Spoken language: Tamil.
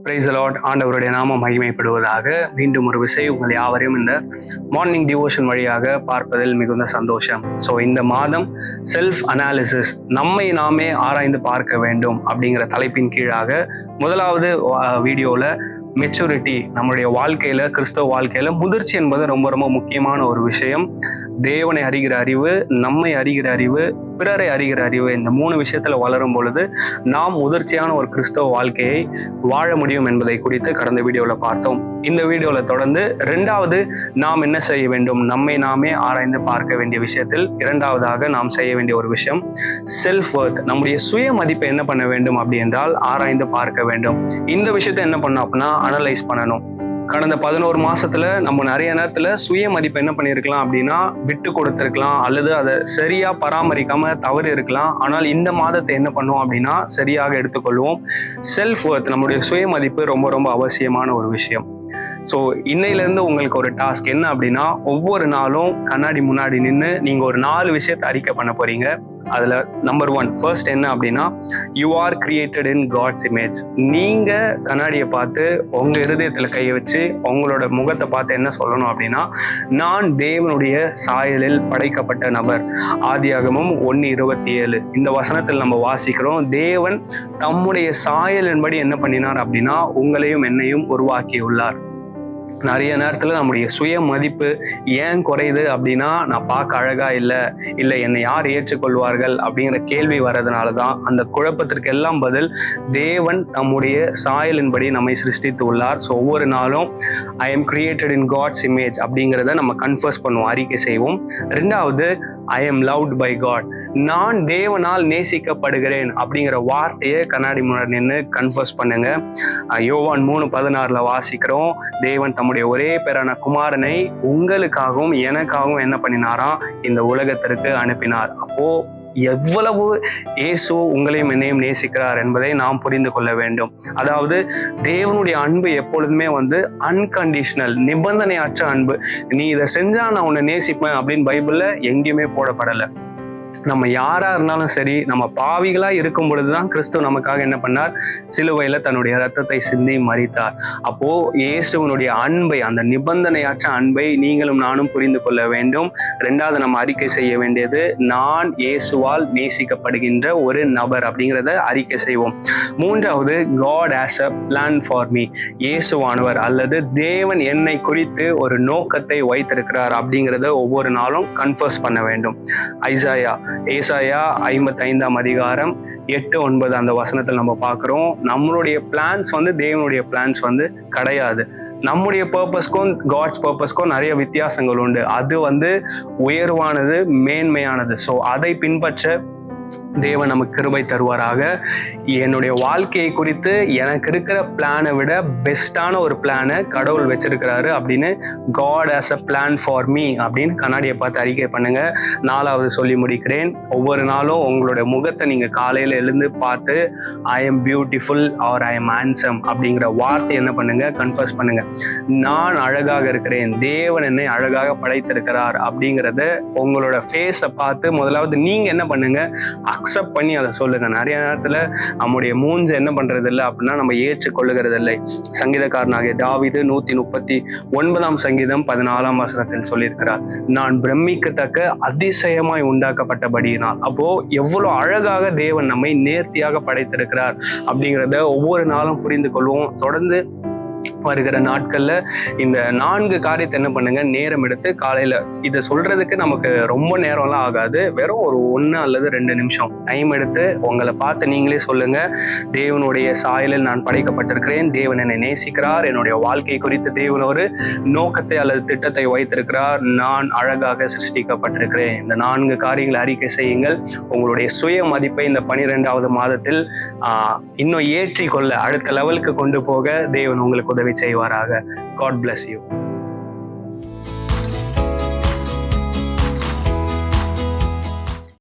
Praise the Lord. ஆண்டவருடைய நாமம் மகிமைப்படுவதாக. மீண்டும் ஒரு விசை உங்கள் யாவரையும் இந்த மார்னிங் டிவோஷன் வழியாக பார்ப்பதில் மிகுந்த சந்தோஷம். ஸோ இந்த மாதம் செல்ஃப் அனாலிசிஸ், நம்மை நாமே ஆராய்ந்து பார்க்க வேண்டும் அப்படிங்கிற தலைப்பின் கீழாக முதலாவது வீடியோவில் மெச்சூரிட்டி, நம்மளுடைய வாழ்க்கையில, கிறிஸ்தவ வாழ்க்கையில முதிர்ச்சி என்பது ரொம்ப ரொம்ப முக்கியமான ஒரு விஷயம். தேவனை அறிகிற அறிவு, நம்மை அறிகிற அறிவு, பிறரை அறிகிற அறிவு, இந்த 3 விஷயத்துல வளரும் பொழுது நாம் முதிர்ச்சியான ஒரு கிறிஸ்தவ வாழ்க்கையை வாழ முடியும் என்பதை குறித்து கடந்த வீடியோல பார்த்தோம். இந்த வீடியோல தொடர்ந்து 2வது நாம் என்ன செய்ய வேண்டும், நம்மை நாமே ஆராய்ந்து பார்க்க வேண்டிய விஷயத்தில் 2வதாக நாம் செய்ய வேண்டிய ஒரு விஷயம் செல்ஃப் வொர்த், நம்முடைய சுய மதிப்பை என்ன பண்ண வேண்டும் அப்படி என்றால் ஆராய்ந்து பார்க்க வேண்டும். இந்த விஷயத்தை என்ன பண்ணோம் அப்படின்னா அனலைஸ் பண்ணணும். கடந்த 11 மாசத்துல நம்ம நிறைய நேரத்துல சுய மதிப்பு என்ன பண்ணிருக்கலாம் அப்படின்னா விட்டு கொடுத்திருக்கலாம், அல்லது அதை சரியா பராமரிக்காம தவறு இருக்கலாம். ஆனால் இந்த மாதத்தை என்ன பண்ணுவோம் அப்படின்னா சரியாக எடுத்துக்கொள்வோம். செல்ஃப் வொர்த், நம்முடைய சுய மதிப்பு ரொம்ப ரொம்ப அவசியமான ஒரு விஷயம். ஸோ இன்னையிலேருந்து உங்களுக்கு ஒரு டாஸ்க் என்ன அப்படின்னா, ஒவ்வொரு நாளும் கண்ணாடி முன்னாடி நின்று நீங்கள் ஒரு 4 விஷயத்தை அறிக்கை பண்ண போறீங்க. அதில் நம்பர் 1 ஃபர்ஸ்ட் என்ன அப்படின்னா, you are created in God's image. நீங்கள் கண்ணாடியை பார்த்து உங்கள் இருதயத்தில் கையை வச்சு உங்களோட முகத்தை பார்த்து என்ன சொல்லணும் அப்படின்னா, நான் தேவனுடைய சாயலில் படைக்கப்பட்ட நபர். ஆதியாகமம் 1:27 இந்த வசனத்தில் நம்ம வாசிக்கிறோம், தேவன் தம்முடைய சாயலின்படி என்ன பண்ணினார் அப்படின்னா உங்களையும் என்னையும் உருவாக்கியுள்ளார். நிறைய நேரத்தில் நம்முடைய சுய மதிப்பு ஏன் குறையுது அப்படின்னா, நான் பார்க்க அழகா இல்லை என்னை யார் ஏற்றுக்கொள்வார்கள் அப்படிங்கிற கேள்வி வர்றதுனால தான். அந்த குழப்பத்திற்கு எல்லாம் பதில் தேவன் தம்முடைய சாயலின்படி நம்மை சிருஷ்டித்து உள்ளார். ஸோ ஒவ்வொரு நாளும் I am created in God's image அப்படிங்கிறத நம்ம கன்ஃபர்ஸ் பண்ணுவோம், அறிக்கை செய்வோம். 2வது I am loved by God, நான் தேவனால் நேசிக்கப்படுகிறேன் அப்படிங்கிற வார்த்தையை கண்ணாடி முன்னாடி நின்று கன்ஃபர்ஸ் பண்ணுங்க. யோவான் 3:16 வாசிக்கிறோம், தேவன் தம்முடைய ஒரே பேரான குமாரனை உங்களுக்காகவும் எனக்காகவும் என்ன பண்ணினாராம், இந்த உலகத்திற்கு அனுப்பினார். அப்போ எவ்வளவு இயேசு உங்களையும் என்னையும் நேசிக்கிறார் என்பதை நாம் புரிந்து கொள்ள வேண்டும். அதாவது தேவனுடைய அன்பு எப்பொழுதுமே அன்கண்டிஷனல், நிபந்தனையற்ற அன்பு. நீ இதை செஞ்சா நான் உன்னை நேசிப்பேன் அப்படின்னு பைபிள்ல எங்கேயுமே போடப்படலை. நம்ம யாரா இருந்தாலும் சரி, நம்ம பாவிகளா இருக்கும் பொழுதுதான் கிறிஸ்து நமக்காக என்ன பண்ணார், சிலுவையில தன்னுடைய ரத்தத்தை சிந்தி மரித்தார். அப்போ இயேசுவனுடைய அன்பை, அந்த நிபந்தனையற்ற அன்பை நீங்களும் நானும் புரிந்து கொள்ள வேண்டும். 2வது நம்ம அறிக்கை செய்ய வேண்டியது, நான் இயேசுவால் நேசிக்கப்படுகின்ற ஒரு நபர் அப்படிங்கிறத அறிக்கை செய்வோம். 3வது God has a plan for me, இயேசுவானவர் அல்லது தேவன் என்னை குறித்து ஒரு நோக்கத்தை வைத்திருக்கிறார் அப்படிங்கிறத ஒவ்வொரு நாளும் கன்ஃபர்ஸ் பண்ண வேண்டும். ஏசாயா 55ஆம் அதிகாரம் 8-9 அந்த வசனத்தில் நம்ம பார்க்கிறோம், நம்மளுடைய பிளான்ஸ் தேவனுடைய பிளான்ஸ் கிடையாது. நம்முடைய பர்பஸ்க்கும் காட்ஸ் பர்பஸ்க்கும் நிறைய வித்தியாசங்கள் உண்டு. அது உயர்வானது, மேன்மையானது. ஸோ அதை பின்பற்ற தேவன் நமக்கு கிருபை தருவாராக. என்னுடைய வாழ்க்கையை குறித்து எனக்கு இருக்கிற பிளானை விட பெஸ்டான ஒரு பிளானை கடவுள் வச்சிருக்கிறாரு அப்படின்னு God has a plan for me அப்படின்னு கண்ணாடியை பார்த்து அறிக்கை பண்ணுங்க. 4வது சொல்லி முடிக்கிறேன், ஒவ்வொரு நாளும் உங்களுடைய முகத்தை நீங்க காலையில எழுந்து பார்த்து I am beautiful or I am handsome அப்படிங்கிற வார்த்தை என்ன பண்ணுங்க, கன்ஃபர்ஸ் பண்ணுங்க. நான் அழகாக இருக்கிறேன், தேவன் என்னை அழகாக படைத்திருக்கிறார் அப்படிங்கிறத உங்களோட ஃபேஸை பார்த்து முதலாவது நீங்க என்ன பண்ணுங்க, அக்செப்ட் பண்ணி அதை சொல்லுங்க. நிறைய நேரத்துல நம்முடைய மூஞ்ச என்ன பண்றது இல்லை அப்படின்னா நம்ம ஏற்றுக்கொள்ளுகிறது இல்லை. சங்கீதக்காரனாகிய தாவீது 139ஆம் சங்கீதம் 14ஆம் வசனத்தில் சொல்லியிருக்கிறார், நான் பிரமிக்கத்தக்க அதிசயமாய் உண்டாக்கப்பட்டபடியினால். அப்போ எவ்வளவு அழகாக தேவன் நம்மை நேர்த்தியாக படைத்திருக்கிறார் அப்படிங்கிறத ஒவ்வொரு நாளும் புரிந்து கொள்வோம். தொடர்ந்து வருகிற நாட்கள்ல இந்த 4 காரியத்தை என்ன பண்ணுங்க, நேரம் எடுத்து காலையில இதை சொல்றதுக்கு நமக்கு ரொம்ப நேரம்லாம் ஆகாது, வெறும் ஒரு 1 அல்லது 2 நிமிஷம் டைம் எடுத்து உங்களை பார்த்து நீங்களே சொல்லுங்க, தேவனுடைய சாயலில் நான் படைக்கப்பட்டிருக்கிறேன், தேவன் என்னை நேசிக்கிறார், என்னுடைய வாழ்க்கை குறித்து தேவன் ஒரு நோக்கத்தை அல்லது திட்டத்தை வைத்திருக்கிறார், நான் அழகாக சிருஷ்டிக்கப்பட்டிருக்கிறேன். இந்த 4 காரியங்களை அறிக்கை செய்யுங்கள். உங்களுடைய சுய மதிப்பை இந்த 12வது மாதத்தில் இன்னும் ஏற்றி கொள்ள, அடுத்த லெவலுக்கு கொண்டு போக தேவன் உங்களுக்கு உதவி செய்வாராக. God bless you.